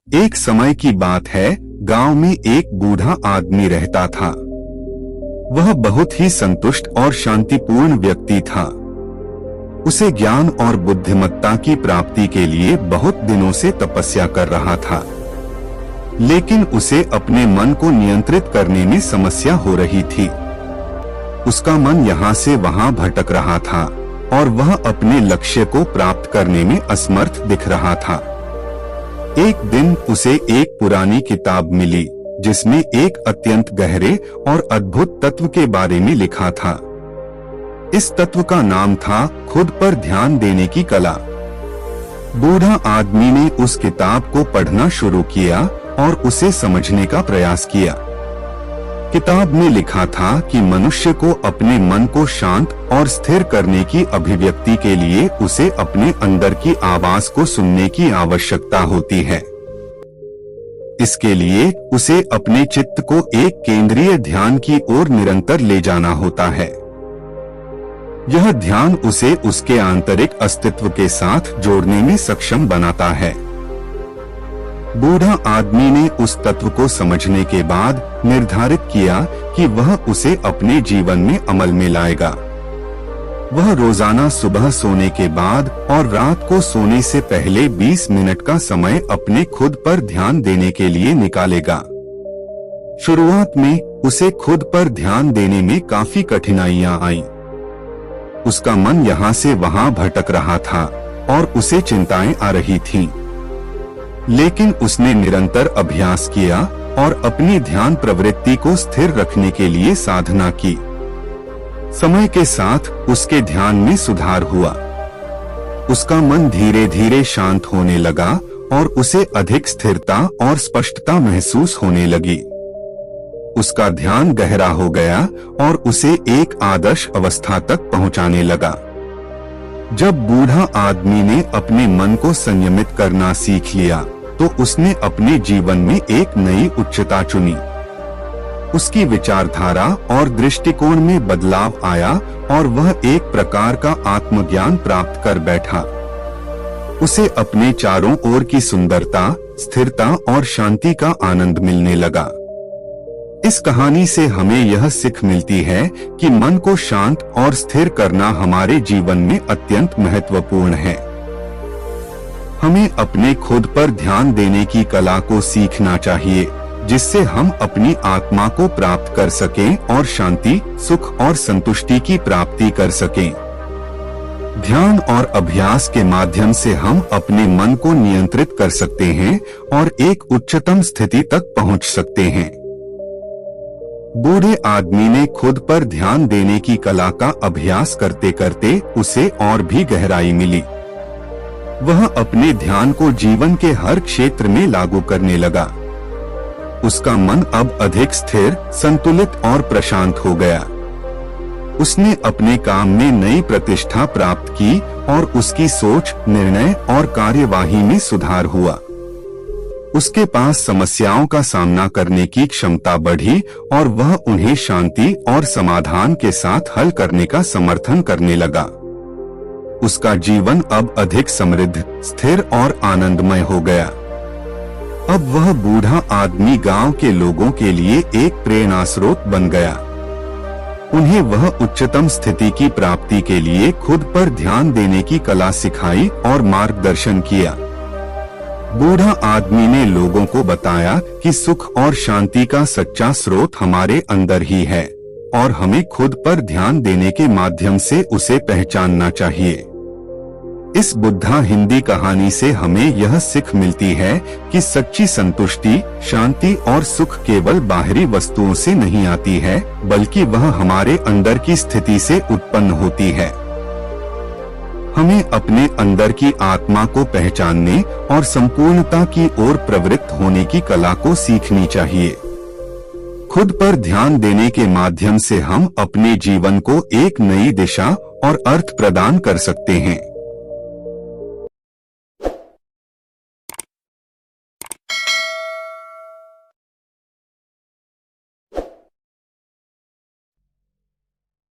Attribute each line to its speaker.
Speaker 1: एक समय की बात है, गांव में एक बूढ़ा आदमी रहता था। वह बहुत ही संतुष्ट और शांतिपूर्ण व्यक्ति था। उसे ज्ञान और बुद्धिमत्ता की प्राप्ति के लिए बहुत दिनों से तपस्या कर रहा था, लेकिन उसे अपने मन को नियंत्रित करने में समस्या हो रही थी। उसका मन यहाँ से वहाँ भटक रहा था और वह अपने लक्ष्य को प्राप्त करने में असमर्थ दिख रहा था। एक दिन उसे एक पुरानी किताब मिली जिसमें एक अत्यंत गहरे और अद्भुत तत्व के बारे में लिखा था। इस तत्व का नाम था खुद पर ध्यान देने की कला। बूढ़ा आदमी ने उस किताब को पढ़ना शुरू किया और उसे समझने का प्रयास किया। किताब में लिखा था कि मनुष्य को अपने मन को शांत और स्थिर करने की अभिव्यक्ति के लिए उसे अपने अंदर की आवाज को सुनने की आवश्यकता होती है। इसके लिए उसे अपने चित्त को एक केंद्रीय ध्यान की ओर निरंतर ले जाना होता है। यह ध्यान उसे उसके आंतरिक अस्तित्व के साथ जोड़ने में सक्षम बनाता है। बूढ़ा आदमी ने उस तत्व को समझने के बाद निर्धारित किया कि वह उसे अपने जीवन में अमल में लाएगा। वह रोजाना सुबह सोने के बाद और रात को सोने से पहले 20 मिनट का समय अपने खुद पर ध्यान देने के लिए निकालेगा। शुरुआत में उसे खुद पर ध्यान देने में काफी कठिनाइयां आईं। उसका मन यहाँ से वहाँ भटक रहा था और उसे चिंताएं आ रही थीं। लेकिन उसने निरंतर अभ्यास किया और अपनी ध्यान प्रवृत्ति को स्थिर रखने के लिए साधना की। समय के साथ उसके ध्यान में सुधार हुआ। उसका मन धीरे धीरे शांत होने लगा और उसे अधिक स्थिरता और स्पष्टता महसूस होने लगी। उसका ध्यान गहरा हो गया और उसे एक आदर्श अवस्था तक पहुंचाने लगा। जब बूढ़ा आदमी ने अपने मन को संयमित करना सीख लिया तो उसने अपने जीवन में एक नई उच्चता चुनी। उसकी विचारधारा और दृष्टिकोण में बदलाव आया और वह एक प्रकार का आत्मज्ञान प्राप्त कर बैठा। उसे अपने चारों ओर की सुंदरता, स्थिरता और शांति का आनंद मिलने लगा। इस कहानी से हमें यह सीख मिलती है कि मन को शांत और स्थिर करना हमारे जीवन में अत्यंत महत्वपूर्ण है। हमें अपने खुद पर ध्यान देने की कला को सीखना चाहिए, जिससे हम अपनी आत्मा को प्राप्त कर सकें और शांति, सुख और संतुष्टि की प्राप्ति कर सकें। ध्यान और अभ्यास के माध्यम से हम अपने मन को नियंत्रित कर सकते हैं और एक उच्चतम स्थिति तक पहुंच सकते हैं। बूढ़े आदमी ने खुद पर ध्यान देने की कला का अभ्यास करते करते उसे और भी गहराई मिली। वह अपने ध्यान को जीवन के हर क्षेत्र में लागू करने लगा। उसका मन अब अधिक स्थिर, संतुलित और प्रशांत हो गया। उसने अपने काम में नई प्रतिष्ठा प्राप्त की और उसकी सोच, निर्णय और कार्यवाही में सुधार हुआ। उसके पास समस्याओं का सामना करने की क्षमता बढ़ी और वह उन्हें शांति और समाधान के साथ हल करने का समर्थन करने लगा। उसका जीवन अब अधिक समृद्ध, स्थिर और आनंदमय हो गया। अब वह बूढ़ा आदमी गांव के लोगों के लिए एक प्रेरणा स्रोत बन गया। उन्हें वह उच्चतम स्थिति की प्राप्ति के लिए खुद पर ध्यान देने की कला सिखाई और मार्गदर्शन किया। बूढ़ा आदमी ने लोगों को बताया कि सुख और शांति का सच्चा स्रोत हमारे अंदर ही है और हमें खुद पर ध्यान देने के माध्यम से उसे पहचानना चाहिए। इस बुद्धा हिंदी कहानी से हमें यह सीख मिलती है कि सच्ची संतुष्टि, शांति और सुख केवल बाहरी वस्तुओं से नहीं आती है, बल्कि वह हमारे अंदर की स्थिति से उत्पन्न होती है। हमें अपने अंदर की आत्मा को पहचानने और संपूर्णता की ओर प्रवृत्त होने की कला को सीखनी चाहिए। खुद पर ध्यान देने के माध्यम से हम अपने जीवन को एक नई दिशा और अर्थ प्रदान कर सकते हैं।